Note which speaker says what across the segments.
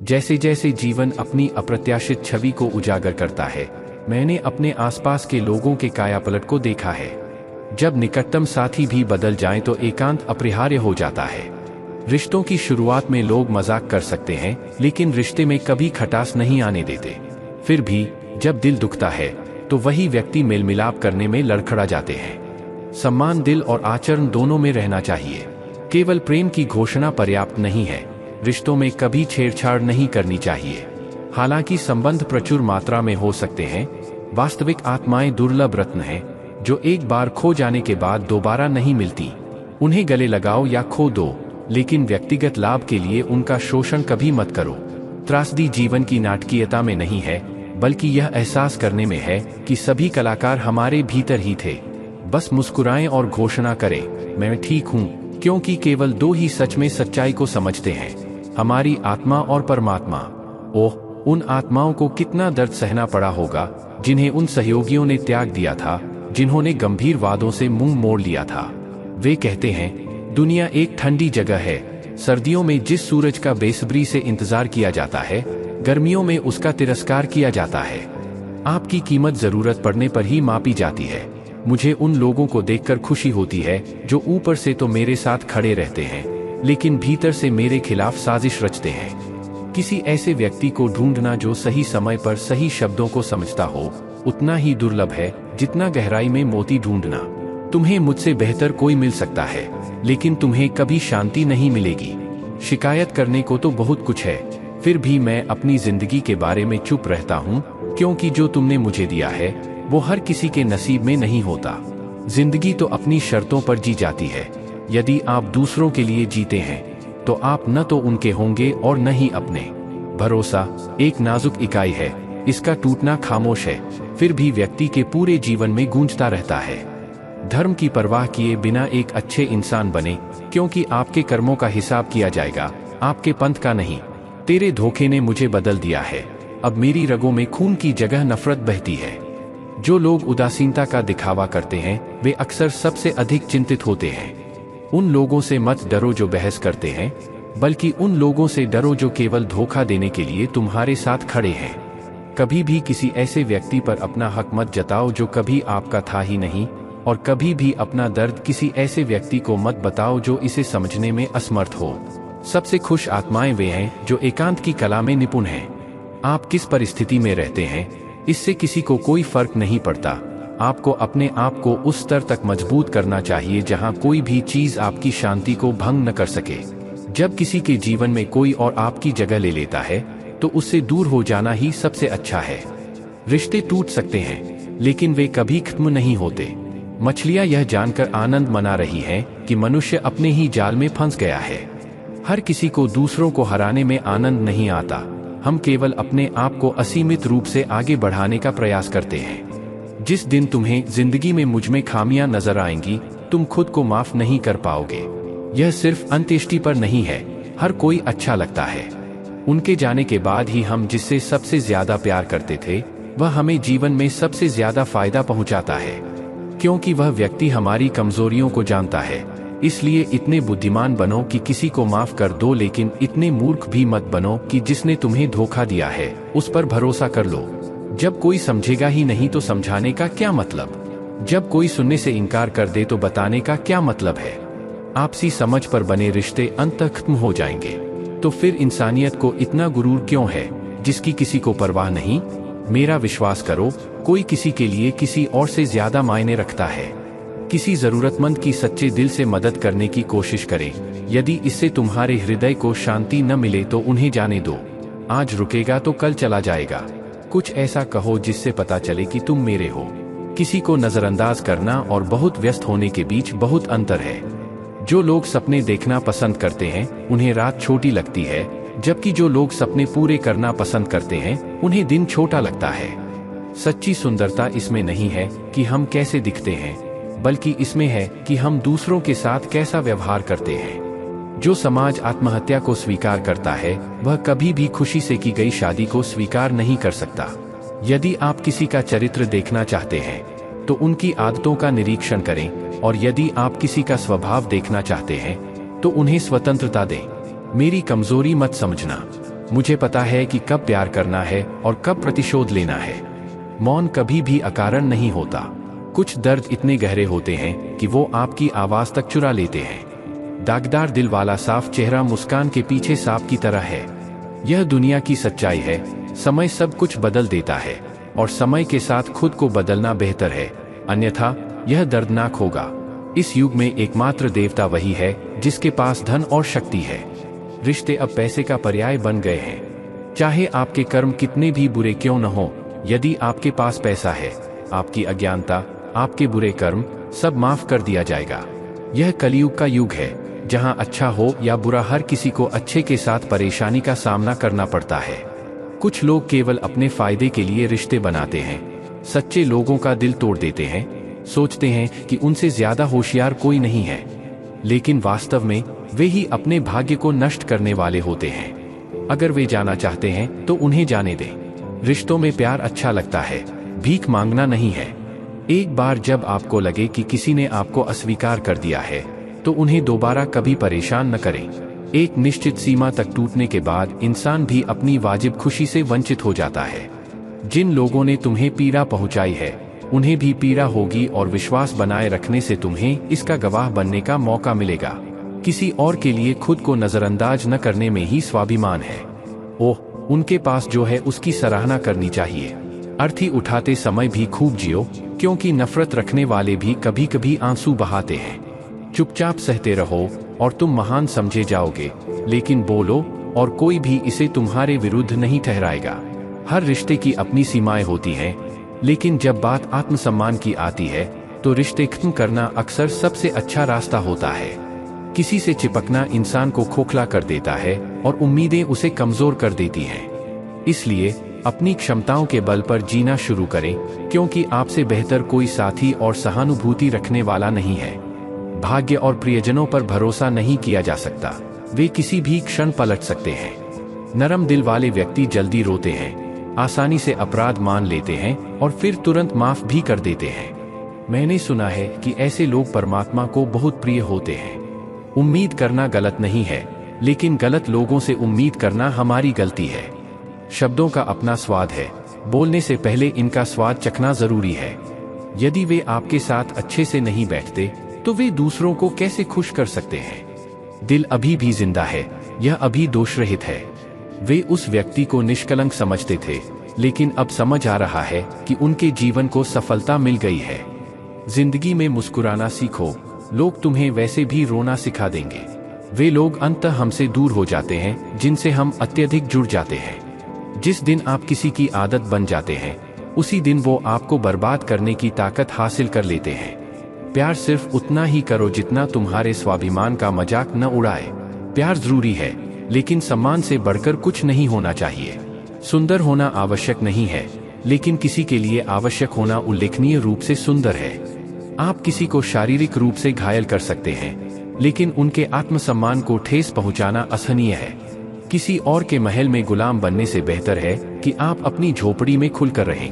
Speaker 1: जैसे जैसे जीवन अपनी अप्रत्याशित छवि को उजागर करता है, मैंने अपने आसपास के लोगों के कायापलट को देखा है। जब निकटतम साथी भी बदल जाएं तो एकांत अपरिहार्य हो जाता है। रिश्तों की शुरुआत में लोग मजाक कर सकते हैं, लेकिन रिश्ते में कभी खटास नहीं आने देते। फिर भी जब दिल दुखता है तो वही व्यक्ति मेल मिलाप करने में लड़खड़ा जाते हैं। सम्मान दिल और आचरण दोनों में रहना चाहिए। केवल प्रेम की घोषणा पर्याप्त नहीं है, रिश्तों में कभी छेड़छाड़ नहीं करनी चाहिए। हालांकि संबंध प्रचुर मात्रा में हो सकते हैं, वास्तविक आत्माएं दुर्लभ रत्न हैं जो एक बार खो जाने के बाद दोबारा नहीं मिलती। उन्हें गले लगाओ या खो दो, लेकिन व्यक्तिगत लाभ के लिए उनका शोषण कभी मत करो। त्रासदी जीवन की नाटकीयता में नहीं है, बल्कि यह एहसास करने में है कि सभी कलाकार हमारे भीतर ही थे। बस मुस्कुराएं और घोषणा करें, मैं ठीक हूं, क्योंकि केवल दो ही सच में सच्चाई को समझते हैं, हमारी आत्मा और परमात्मा। ओह, उन आत्माओं को कितना दर्द सहना पड़ा होगा जिन्हें उन सहयोगियों ने त्याग दिया था, जिन्होंने गंभीर वादों से मुंह मोड़ लिया था। वे कहते हैं, दुनिया एक ठंडी जगह है। सर्दियों में जिस सूरज का बेसब्री से इंतजार किया जाता है, गर्मियों में उसका तिरस्कार किया जाता है। आपकी कीमत जरूरत पड़ने पर ही मापी जाती है। मुझे उन लोगों को देखकर खुशी होती है जो ऊपर से तो मेरे साथ खड़े रहते हैं, लेकिन भीतर से मेरे खिलाफ साजिश रचते हैं। किसी ऐसे व्यक्ति को ढूंढना जो सही समय पर सही शब्दों को समझता हो, उतना ही दुर्लभ है जितना गहराई में मोती ढूंढना। तुम्हें मुझसे बेहतर कोई मिल सकता है, लेकिन तुम्हें कभी शांति नहीं मिलेगी। शिकायत करने को तो बहुत कुछ है, फिर भी मैं अपनी जिंदगी के बारे में चुप रहता हूँ, क्योंकि जो तुमने मुझे दिया है वो हर किसी के नसीब में नहीं होता। जिंदगी तो अपनी शर्तों पर जी जाती है। यदि आप दूसरों के लिए जीते हैं तो आप न तो उनके होंगे और न ही अपने। भरोसा एक नाजुक इकाई है, इसका टूटना खामोश है, फिर भी व्यक्ति के पूरे जीवन में गूंजता रहता है। धर्म की परवाह किए बिना एक अच्छे इंसान बने, क्योंकि आपके कर्मों का हिसाब किया जाएगा, आपके पंथ का नहीं। तेरे धोखे ने मुझे बदल दिया है, अब मेरी रगों में खून की जगह नफरत बहती है। जो लोग उदासीनता का दिखावा करते हैं, वे अक्सर सबसे अधिक चिंतित होते हैं। उन लोगों से मत डरो जो बहस करते हैं, बल्कि उन लोगों से डरो जो केवल धोखा देने के लिए तुम्हारे साथ खड़े हैं। कभी भी किसी ऐसे व्यक्ति पर अपना हक मत जताओ जो कभी आपका था ही नहीं, और कभी भी अपना दर्द किसी ऐसे व्यक्ति को मत बताओ जो इसे समझने में असमर्थ हो। सबसे खुश आत्माएं वे हैं जो एकांत की कला में निपुण हैं। आप किस परिस्थिति में रहते हैं, इससे किसी को कोई फर्क नहीं पड़ता। आपको अपने आप को उस स्तर तक मजबूत करना चाहिए जहां कोई भी चीज आपकी शांति को भंग न कर सके। जब किसी के जीवन में कोई और आपकी जगह ले लेता है, तो उससे दूर हो जाना ही सबसे अच्छा है। रिश्ते टूट सकते हैं, लेकिन वे कभी खत्म नहीं होते। मछलियां यह जानकर आनंद मना रही हैं कि मनुष्य अपने ही जाल में फंस गया है। हर किसी को दूसरों को हराने में आनंद नहीं आता। हम केवल अपने आप को असीमित रूप से आगे बढ़ाने का प्रयास करते हैं। जिस दिन तुम्हें जिंदगी में मुझ में खामियां नजर आएंगी, तुम खुद को माफ नहीं कर पाओगे। यह सिर्फ अंत्येष्टि पर नहीं है, हर कोई अच्छा लगता है। उनके जाने के बाद ही हम जिससे सबसे ज्यादा प्यार करते थे, वह हमें जीवन में सबसे ज्यादा फायदा पहुंचाता है, क्योंकि वह व्यक्ति हमारी कमजोरियों को जानता है। इसलिए इतने बुद्धिमान बनो कि किसी को माफ कर दो, लेकिन इतने मूर्ख भी मत बनो कि जिसने तुम्हें धोखा दिया है उस पर भरोसा कर लो। जब कोई समझेगा ही नहीं तो समझाने का क्या मतलब? जब कोई सुनने से इनकार कर दे तो बताने का क्या मतलब है? आपसी समझ पर बने रिश्ते अंत तक खत्म हो जाएंगे। तो फिर इंसानियत को इतना गुरूर क्यों है, जिसकी किसी को परवाह नहीं? मेरा विश्वास करो, कोई किसी के लिए किसी और से ज्यादा मायने रखता है। किसी जरूरतमंद की सच्चे दिल से मदद करने की कोशिश करें। यदि इससे तुम्हारे हृदय को शांति न मिले तो उन्हें जाने दो। आज रुकेगा तो कल चला जाएगा। कुछ ऐसा कहो जिससे पता चले कि तुम मेरे हो। किसी को नजरअंदाज करना और बहुत व्यस्त होने के बीच बहुत अंतर है। जो लोग सपने देखना पसंद करते हैं, उन्हें रात छोटी लगती है, जबकि जो लोग सपने पूरे करना पसंद करते हैं, उन्हें दिन छोटा लगता है। सच्ची सुंदरता इसमें नहीं है कि हम कैसे दिखते हैं, बल्कि इसमें है कि हम दूसरों के साथ कैसा व्यवहार करते हैं। जो समाज आत्महत्या को स्वीकार करता है, वह कभी भी खुशी से की गई शादी को स्वीकार नहीं कर सकता। यदि आप किसी का चरित्र देखना चाहते हैं, तो उनकी आदतों का निरीक्षण करें, और यदि आप किसी का स्वभाव देखना चाहते हैं, तो उन्हें स्वतंत्रता दें। मेरी कमजोरी मत समझना। मुझे पता है कि कब प्यार करना है और कब प्रतिशोध लेना है। मौन कभी भी अकारण नहीं होता। कुछ दर्द इतने गहरे होते हैं कि वो आपकी आवाज तक चुरा लेते हैं। दागदार दिल वाला साफ चेहरा मुस्कान के पीछे सांप की तरह है। यह दुनिया की सच्चाई है। समय सब कुछ बदल देता है और समय के साथ खुद को बदलना बेहतर है, अन्यथा यह दर्दनाक होगा। इस युग में एकमात्र देवता वही है जिसके पास धन और शक्ति है। रिश्ते अब पैसे का पर्याय बन गए हैं। चाहे आपके कर्म कितने भी बुरे क्यों न हो, यदि आपके पास पैसा है, आपकी अज्ञानता, आपके बुरे कर्म सब माफ कर दिया जाएगा। यह कलयुग का युग है जहां अच्छा हो या बुरा हर किसी को अच्छे के साथ परेशानी का सामना करना पड़ता है। कुछ लोग केवल अपने फायदे के लिए रिश्ते बनाते हैं, सच्चे लोगों का दिल तोड़ देते हैं, सोचते हैं कि उनसे ज्यादा होशियार कोई नहीं है, लेकिन वास्तव में वे ही अपने भाग्य को नष्ट करने वाले होते हैं। अगर वे जाना चाहते हैं तो उन्हें जाने दें। रिश्तों में प्यार अच्छा लगता है, भीख मांगना नहीं है। एक बार जब आपको लगे कि किसी ने आपको अस्वीकार कर दिया है तो उन्हें दोबारा कभी परेशान न करें। एक निश्चित सीमा तक टूटने के बाद इंसान भी अपनी वाजिब खुशी से वंचित हो जाता है। जिन लोगों ने तुम्हें पीड़ा पहुंचाई है उन्हें भी पीड़ा होगी और विश्वास बनाए रखने से तुम्हें इसका गवाह बनने का मौका मिलेगा। किसी और के लिए खुद को नजरअंदाज न करने में ही स्वाभिमान है। ओह, उनके पास जो है उसकी सराहना करनी चाहिए। अर्थी उठाते समय भी खूब जियो, क्योंकि नफरत रखने वाले भी कभी कभी आंसू बहाते हैं। चुपचाप सहते रहो और तुम महान समझे जाओगे, लेकिन बोलो और कोई भी इसे तुम्हारे विरुद्ध नहीं ठहराएगा। हर रिश्ते की अपनी सीमाएं होती हैं, लेकिन जब बात आत्मसम्मान की आती है तो रिश्ते खत्म करना अक्सर सबसे अच्छा रास्ता होता है। किसी से चिपकना इंसान को खोखला कर देता है और उम्मीदें उसे कमजोर कर देती हैं। इसलिए अपनी क्षमताओं के बल पर जीना शुरू करें, क्योंकि आपसे बेहतर कोई साथी और सहानुभूति रखने वाला नहीं है। भाग्य और प्रियजनों पर भरोसा नहीं किया जा सकता, वे किसी भी क्षण पलट सकते हैं। नरम दिल वाले व्यक्ति जल्दी रोते हैं, आसानी से अपराध मान लेते हैं और फिर तुरंत माफ भी कर देते हैं। मैंने सुना है कि ऐसे लोग परमात्मा को बहुत प्रिय होते हैं। उम्मीद करना गलत नहीं है, लेकिन गलत लोगों से उम्मीद करना हमारी गलती है। शब्दों का अपना स्वाद है, बोलने से पहले इनका स्वाद चखना जरूरी है। यदि वे आपके साथ अच्छे से नहीं बैठते तो वे दूसरों को कैसे खुश कर सकते हैं। दिल अभी भी जिंदा है, यह अभी दोषरहित है। वे उस व्यक्ति को निष्कलंक समझते थे, लेकिन अब समझ आ रहा है कि उनके जीवन को सफलता मिल गई है। जिंदगी में मुस्कुराना सीखो, लोग तुम्हें वैसे भी रोना सिखा देंगे। वे लोग अंततः हमसे दूर हो जाते हैं जिनसे हम अत्यधिक जुड़ जाते हैं। जिस दिन आप किसी की आदत बन जाते हैं, उसी दिन वो आपको बर्बाद करने की ताकत हासिल कर लेते हैं। प्यार सिर्फ उतना ही करो जितना तुम्हारे स्वाभिमान का मजाक न उड़ाए। प्यार जरूरी है, लेकिन सम्मान से बढ़कर कुछ नहीं होना चाहिए। सुंदर होना आवश्यक नहीं है, लेकिन किसी के लिए आवश्यक होना उल्लेखनीय रूप से सुंदर है। आप किसी को शारीरिक रूप से घायल कर सकते हैं, लेकिन उनके आत्मसम्मान को ठेस पहुंचाना असहनीय है। किसी और के महल में गुलाम बनने से बेहतर है कि आप अपनी झोपड़ी में खुलकर रहें।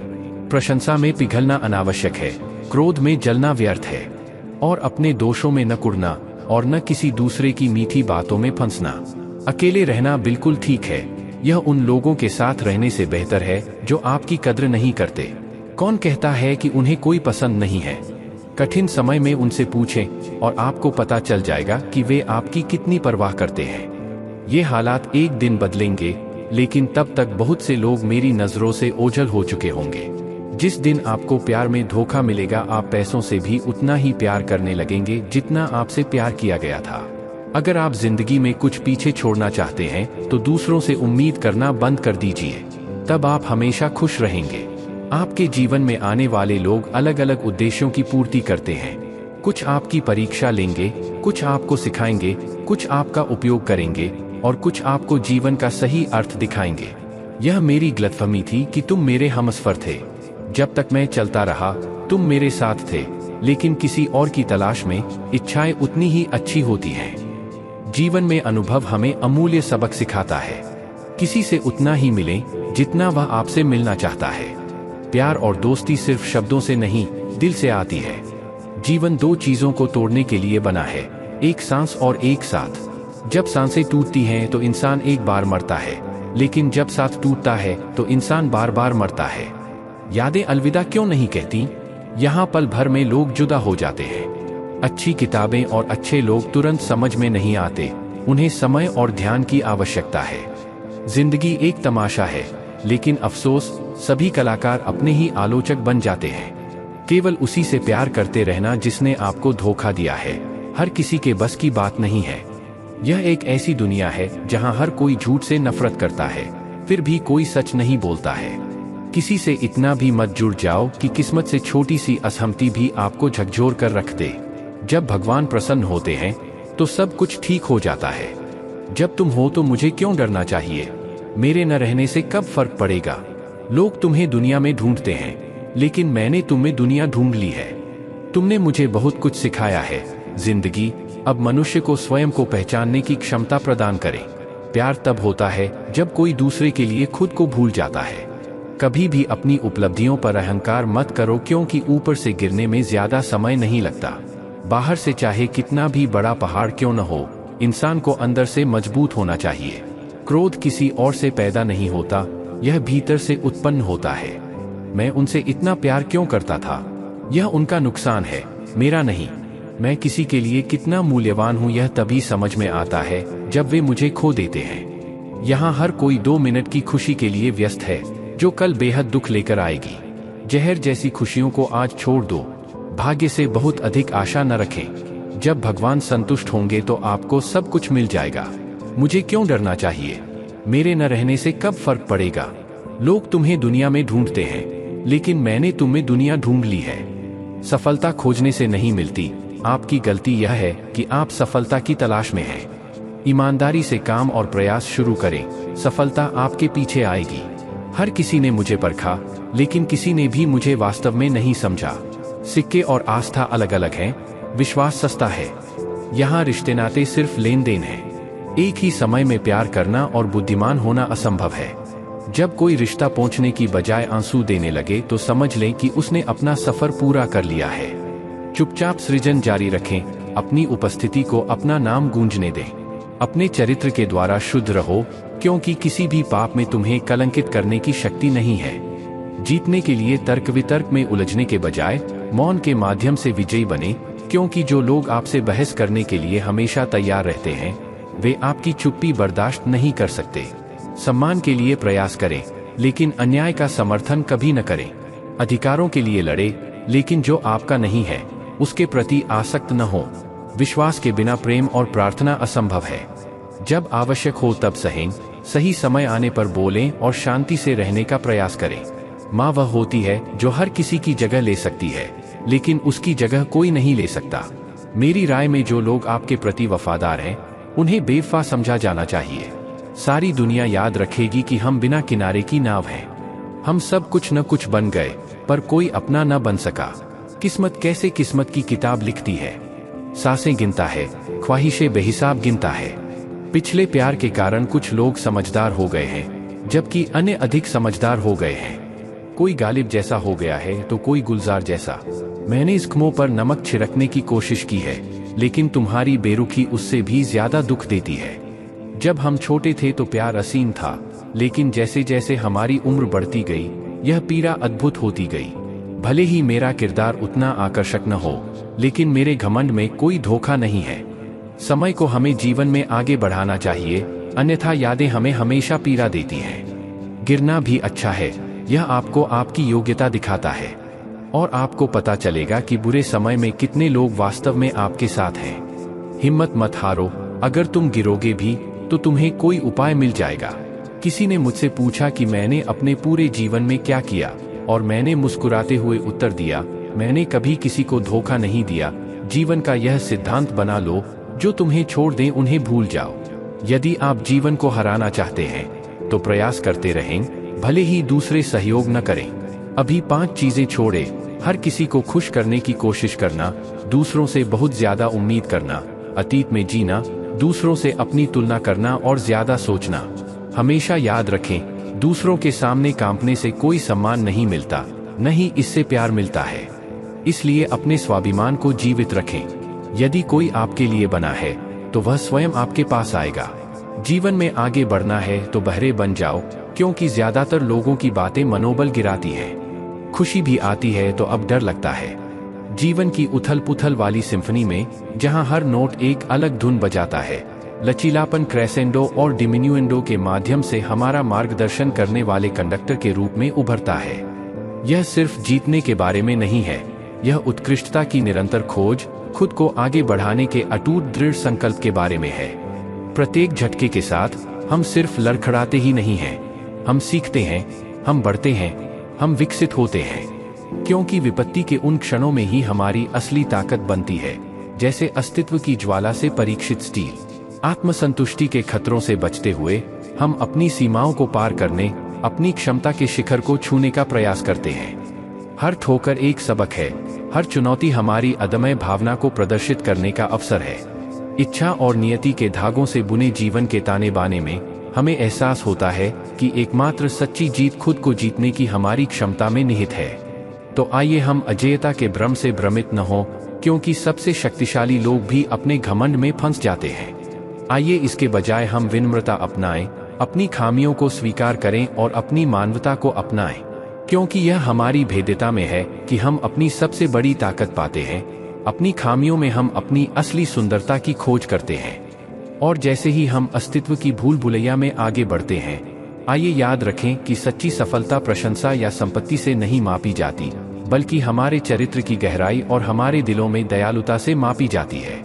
Speaker 1: प्रशंसा में पिघलना अनावश्यक है, क्रोध में जलना व्यर्थ है, और अपने दोषों में न कुढ़ना और न किसी दूसरे की मीठी बातों में फंसना। अकेले रहना बिल्कुल ठीक है, यह उन लोगों के साथ रहने से बेहतर है जो आपकी कद्र नहीं करते। कौन कहता है कि उन्हें कोई पसंद नहीं है? कठिन समय में उनसे पूछें और आपको पता चल जाएगा कि वे आपकी कितनी परवाह करते हैं। ये हालात एक दिन बदलेंगे, लेकिन तब तक बहुत से लोग मेरी नजरों से ओझल हो चुके होंगे। जिस दिन आपको प्यार में धोखा मिलेगा, आप पैसों से भी उतना ही प्यार करने लगेंगे जितना आपसे प्यार किया गया था। अगर आप जिंदगी में कुछ पीछे छोड़ना चाहते हैं तो दूसरों से उम्मीद करना बंद कर दीजिए, तब आप हमेशा खुश रहेंगे। आपके जीवन में आने वाले लोग अलग अलग उद्देश्यों की पूर्ति करते हैं। कुछ आपकी परीक्षा लेंगे, कुछ आपको सिखाएंगे, कुछ आपका उपयोग करेंगे और कुछ आपको जीवन का सही अर्थ दिखाएंगे। यह मेरी गलतफहमी थी कि तुम मेरे हमसफर थे। जब तक मैं चलता रहा तुम मेरे साथ थे, लेकिन किसी और की तलाश में इच्छाएं उतनी ही अच्छी होती हैं। जीवन में अनुभव हमें अमूल्य सबक सिखाता है। किसी से उतना ही मिलें जितना वह आपसे मिलना चाहता है। प्यार और दोस्ती सिर्फ शब्दों से नहीं, दिल से आती है। जीवन दो चीजों को तोड़ने के लिए बना है, एक सांस और एक साथ। जब सांसें टूटती हैं तो इंसान एक बार मरता है, लेकिन जब साथ टूटता है तो इंसान बार बार मरता है। यादें अलविदा क्यों नहीं कहती? यहाँ पल भर में लोग जुदा हो जाते हैं। अच्छी किताबें और अच्छे लोग तुरंत समझ में नहीं आते, उन्हें समय और ध्यान की आवश्यकता है। जिंदगी एक तमाशा है, लेकिन अफसोस सभी कलाकार अपने ही आलोचक बन जाते हैं। केवल उसी से प्यार करते रहना जिसने आपको धोखा दिया है, हर किसी के बस की बात नहीं है। यह एक ऐसी दुनिया है जहां हर कोई झूठ से नफरत करता है, फिर भी कोई सच नहीं बोलता है। किसी से इतना भी मत जुड़ जाओ कि किस्मत से छोटी सी असहमति भी आपको झकझोर कर रख दे। जब भगवान प्रसन्न होते हैं तो सब कुछ ठीक हो जाता है। जब तुम हो तो मुझे क्यों डरना चाहिए? मेरे न रहने से कब फर्क पड़ेगा? लोग तुम्हें दुनिया में ढूंढते हैं, लेकिन मैंने तुम्हें दुनिया ढूंढ ली है। तुमने मुझे बहुत कुछ सिखाया है। जिंदगी अब मनुष्य को स्वयं को पहचानने की क्षमता प्रदान करे। प्यार तब होता है जब कोई दूसरे के लिए खुद को भूल जाता है। कभी भी अपनी उपलब्धियों पर अहंकार मत करो, क्योंकि ऊपर से गिरने में ज्यादा समय नहीं लगता। बाहर से चाहे कितना भी बड़ा पहाड़ क्यों न हो, इंसान को अंदर से मजबूत होना चाहिए। क्रोध किसी और से पैदा नहीं होता, यह भीतर से उत्पन्न होता है। मैं उनसे इतना प्यार क्यों करता था? यह उनका नुकसान है, मेरा नहीं। मैं किसी के लिए कितना मूल्यवान हूँ यह तभी समझ में आता है जब वे मुझे खो देते हैं। यहाँ हर कोई 2 मिनट की खुशी के लिए व्यस्त है, जो कल बेहद दुख लेकर आएगी। जहर जैसी खुशियों को आज छोड़ दो, भाग्य से बहुत अधिक आशा न रखें। जब भगवान संतुष्ट होंगे तो आपको सब कुछ मिल जाएगा। मुझे क्यों डरना चाहिए? मेरे न रहने से कब फर्क पड़ेगा? लोग तुम्हें दुनिया में ढूंढते हैं, लेकिन मैंने तुम्हें दुनिया ढूंढ ली है। सफलता खोजने से नहीं मिलती, आपकी गलती यह है कि आप सफलता की तलाश में हैं। ईमानदारी से काम और प्रयास शुरू करें, सफलता आपके पीछे आएगी। हर किसी ने मुझे परखा, लेकिन किसी ने भी मुझे वास्तव में नहीं समझा। सिक्के और आस्था अलग अलग हैं, विश्वास सस्ता है। यहाँ रिश्ते नाते सिर्फ लेन देन है। एक ही समय में प्यार करना और बुद्धिमान होना असंभव है। जब कोई रिश्ता पहुंचने की बजाय आंसू देने लगे तो समझ लें कि उसने अपना सफर पूरा कर लिया है। चुपचाप सृजन जारी रखें, अपनी उपस्थिति को अपना नाम गूंजने दें। अपने चरित्र के द्वारा शुद्ध रहो, क्योंकि किसी भी पाप में तुम्हें कलंकित करने की शक्ति नहीं है। जीतने के लिए तर्क वितर्क में उलझने के बजाय मौन के माध्यम से विजयी बने, क्योंकि जो लोग आपसे बहस करने के लिए हमेशा तैयार रहते हैं, वे आपकी चुप्पी बर्दाश्त नहीं कर सकते। सम्मान के लिए प्रयास करें, लेकिन अन्याय का समर्थन कभी न करें। अधिकारों के लिए लड़े, लेकिन जो आपका नहीं है उसके प्रति आसक्त न हो। विश्वास के बिना प्रेम और प्रार्थना असंभव है। जब आवश्यक हो तब सहें, सही समय आने पर बोलें और शांति से रहने का प्रयास करें। माँ वह होती है जो हर किसी की जगह ले सकती है, लेकिन उसकी जगह कोई नहीं ले सकता। मेरी राय में जो लोग आपके प्रति वफादार हैं, उन्हें बेवफा समझा जाना चाहिए। सारी दुनिया याद रखेगी कि हम बिना किनारे की नाव हैं। हम सब कुछ न कुछ बन गए, पर कोई अपना न बन सका। किस्मत कैसे किस्मत की किताब लिखती है। सांसें गिनता है, ख्वाहिशें बेहिसाब गिनता है। पिछले प्यार के कारण कुछ लोग समझदार हो गए हैं, जबकि अन्य अधिक समझदार हो गए हैं। कोई गालिब जैसा हो गया है तो कोई गुलजार जैसा। मैंने जख्मों पर नमक छिड़कने की कोशिश की है, लेकिन तुम्हारी बेरुखी उससे भी ज्यादा दुख देती है। जब हम छोटे थे तो प्यार असीम था, लेकिन जैसे जैसे हमारी उम्र बढ़ती गई, यह पीड़ा अद्भुत होती गई। भले ही मेरा किरदार उतना आकर्षक न हो, लेकिन मेरे घमंड में कोई धोखा नहीं है। समय को हमें जीवन में आगे बढ़ाना चाहिए, अन्यथा यादें हमें हमेशा पीड़ा देती हैं। गिरना भी अच्छा है, यह आपको आपकी योग्यता दिखाता है, और आपको पता चलेगा कि बुरे समय में कितने लोग वास्तव में आपके साथ हैं। हिम्मत मत हारो, अगर तुम गिरोगे भी तो तुम्हें कोई उपाय मिल जाएगा। किसी ने मुझसे पूछा कि मैंने अपने पूरे जीवन में क्या किया, और मैंने मुस्कुराते हुए उत्तर दिया, मैंने कभी किसी को धोखा नहीं दिया। जीवन का यह सिद्धांत बना लो, जो तुम्हें छोड़ दें उन्हें भूल जाओ। यदि आप जीवन को हराना चाहते हैं तो प्रयास करते रहें, भले ही दूसरे सहयोग न करें। अभी 5 चीजें छोड़े। हर किसी को खुश करने की कोशिश करना, दूसरों से बहुत ज्यादा उम्मीद करना, अतीत में जीना, दूसरों से अपनी तुलना करना और ज्यादा सोचना। हमेशा याद रखें, दूसरों के सामने कांपने से कोई सम्मान नहीं मिलता, न ही इससे प्यार मिलता है। इसलिए अपने स्वाभिमान को जीवित रखें। यदि कोई आपके लिए बना है तो वह स्वयं आपके पास आएगा। जीवन में आगे बढ़ना है तो बहरे बन जाओ, क्योंकि ज्यादातर लोगों की बातें मनोबल गिराती हैं। खुशी भी आती है तो अब डर लगता है। जीवन की उथल पुथल वाली सिम्फनी में, जहां हर नोट एक अलग धुन बजाता है, लचीलापन क्रेसेंडो और डिमिन्युएंडो के माध्यम से हमारा मार्गदर्शन करने वाले कंडक्टर के रूप में उभरता है। यह सिर्फ जीतने के बारे में नहीं है, यह उत्कृष्टता की निरंतर खोज, खुद को आगे बढ़ाने के अटूट दृढ़ संकल्प के बारे में है। प्रत्येक झटके के साथ हम सिर्फ लड़खड़ाते ही नहीं हैं, हम सीखते हैं, हम बढ़ते हैं, हम विकसित होते हैं। क्योंकि विपत्ति के उन क्षणों में ही हमारी असली ताकत बनती है, जैसे अस्तित्व की ज्वाला से परीक्षित स्टील। आत्मसंतुष्टि के खतरों से बचते हुए हम अपनी सीमाओं को पार करने, अपनी क्षमता के शिखर को छूने का प्रयास करते हैं। हर ठोकर एक सबक है, हर चुनौती हमारी अदम्य भावना को प्रदर्शित करने का अवसर है। इच्छा और नियति के धागों से बुने जीवन के ताने बाने में हमें एहसास होता है कि एकमात्र सच्ची जीत खुद को जीतने की हमारी क्षमता में निहित है। तो आइए हम अजेयता के भ्रम से भ्रमित न हो, क्योंकि सबसे शक्तिशाली लोग भी अपने घमंड में फंस जाते हैं। आइए इसके बजाय हम विनम्रता अपनाएं, अपनी खामियों को स्वीकार करें और अपनी मानवता को अपनाएं, क्योंकि यह हमारी भेद्यता में है कि हम अपनी सबसे बड़ी ताकत पाते हैं। अपनी खामियों में हम अपनी असली सुंदरता की खोज करते हैं। और जैसे ही हम अस्तित्व की भूल भुलैया में आगे बढ़ते हैं, आइए याद रखें कि सच्ची सफलता प्रशंसा या संपत्ति से नहीं मापी जाती, बल्कि हमारे चरित्र की गहराई और हमारे दिलों में दयालुता से मापी जाती है।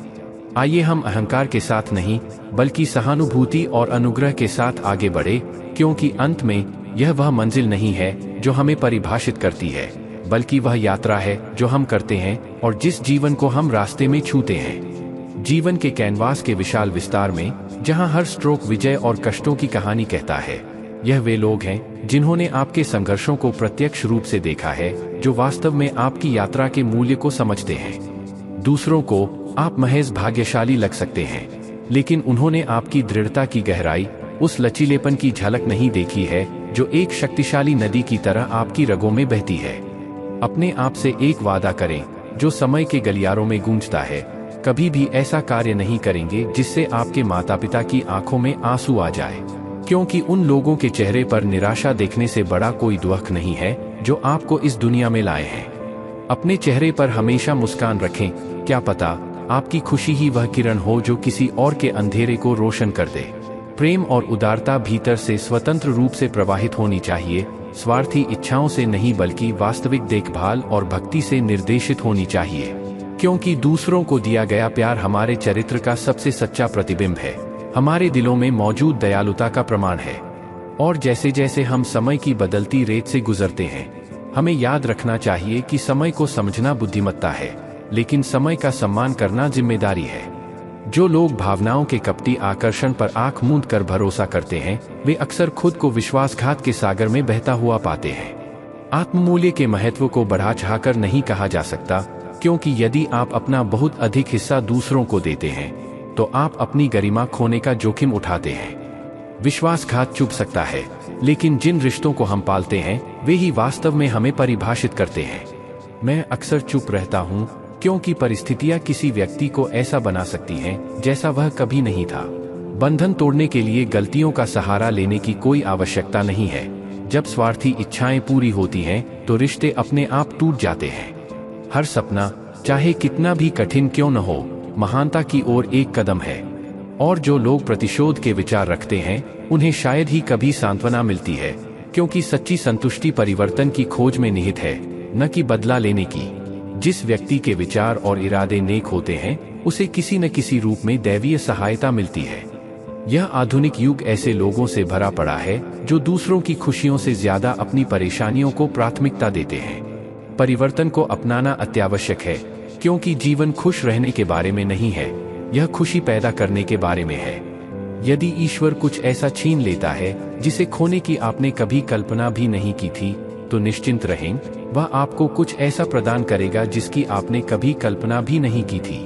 Speaker 1: आइए हम अहंकार के साथ नहीं, बल्कि सहानुभूति और अनुग्रह के साथ आगे बढ़े, क्योंकि अंत में यह वह मंजिल नहीं है जो हमें परिभाषित करती है, बल्कि वह यात्रा है जो हम करते हैं और जिस जीवन को हम रास्ते में छूते हैं। जीवन के कैनवास के विशाल विस्तार में, जहां हर स्ट्रोक विजय और कष्टों की कहानी कहता है, यह वे लोग हैं जिन्होंने आपके संघर्षों को प्रत्यक्ष रूप से देखा है, जो वास्तव में आपकी यात्रा के मूल्य को समझते हैं। दूसरों को आप महज भाग्यशाली लग सकते हैं, लेकिन उन्होंने आपकी दृढ़ता की गहराई, उस लचीलेपन की झलक नहीं देखी है जो एक शक्तिशाली नदी की तरह आपकी रगों में बहती है। अपने आप से एक वादा करें जो समय के गलियारों में गूंजता है, कभी भी ऐसा कार्य नहीं करेंगे जिससे आपके माता पिता की आंखों में आंसू आ जाए, क्योंकि उन लोगों के चेहरे पर निराशा देखने से बड़ा कोई दुख नहीं है जो आपको इस दुनिया में लाए हैं। अपने चेहरे पर हमेशा मुस्कान रखें, क्या पता आपकी खुशी ही वह किरण हो जो किसी और के अंधेरे को रोशन कर दे। प्रेम और उदारता भीतर से स्वतंत्र रूप से प्रवाहित होनी चाहिए, स्वार्थी इच्छाओं से नहीं बल्कि वास्तविक देखभाल और भक्ति से निर्देशित होनी चाहिए, क्योंकि दूसरों को दिया गया प्यार हमारे चरित्र का सबसे सच्चा प्रतिबिंब है, हमारे दिलों में मौजूद दयालुता का प्रमाण है। और जैसे जैसे हम समय की बदलती रेत से गुजरते हैं, हमें याद रखना चाहिए कि समय को समझना बुद्धिमत्ता है, लेकिन समय का सम्मान करना जिम्मेदारी है। जो लोग भावनाओं के कपटी आकर्षण पर आंख मूंद कर भरोसा करते हैं, वे अक्सर खुद को विश्वासघात के सागर में बहता हुआ पाते हैं। आत्ममूल्य के महत्व को बढ़ा चढ़ाकर नहीं कहा जा सकता, क्योंकि यदि आप अपना बहुत अधिक हिस्सा दूसरों को देते हैं, तो आप अपनी गरिमा खोने का जोखिम उठाते हैं। विश्वासघात चुभ सकता है, लेकिन जिन रिश्तों को हम पालते हैं, वे ही वास्तव में हमें परिभाषित करते हैं। मैं अक्सर चुप रहता हूँ, क्योंकि परिस्थितियां किसी व्यक्ति को ऐसा बना सकती हैं जैसा वह कभी नहीं था। बंधन तोड़ने के लिए गलतियों का सहारा लेने की कोई आवश्यकता नहीं है। जब स्वार्थी इच्छाएं पूरी होती हैं, तो रिश्ते अपने आप टूट जाते हैं। हर सपना, चाहे कितना भी कठिन क्यों न हो, महानता की ओर एक कदम है। और जो लोग प्रतिशोध के विचार रखते हैं, उन्हें शायद ही कभी सांत्वना मिलती है, क्योंकि सच्ची संतुष्टि परिवर्तन की खोज में निहित है, न कि बदला लेने की। जिस व्यक्ति के विचार और इरादे नेक होते हैं, उसे किसी न किसी रूप में दैवीय सहायता मिलती है। यह आधुनिक युग ऐसे लोगों से भरा पड़ा है जो दूसरों की खुशियों से ज्यादा अपनी परेशानियों को प्राथमिकता देते हैं। परिवर्तन को अपनाना अत्यावश्यक है, क्योंकि जीवन खुश रहने के बारे में नहीं है, यह खुशी पैदा करने के बारे में है। यदि ईश्वर कुछ ऐसा छीन लेता है जिसे खोने की आपने कभी कल्पना भी नहीं की थी, तो निश्चिंत रहें, वह आपको कुछ ऐसा प्रदान करेगा जिसकी आपने कभी कल्पना भी नहीं की थी।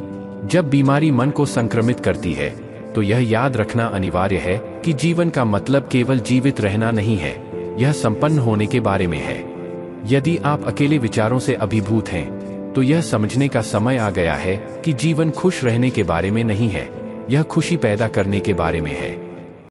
Speaker 1: जब बीमारी मन को संक्रमित करती है, तो यह याद रखना अनिवार्य है कि जीवन का मतलब केवल जीवित रहना नहीं है, यह संपन्न होने के बारे में है। यदि आप अकेले विचारों से अभिभूत हैं, तो यह समझने का समय आ गया है कि जीवन खुश रहने के बारे में नहीं है, यह खुशी पैदा करने के बारे में है।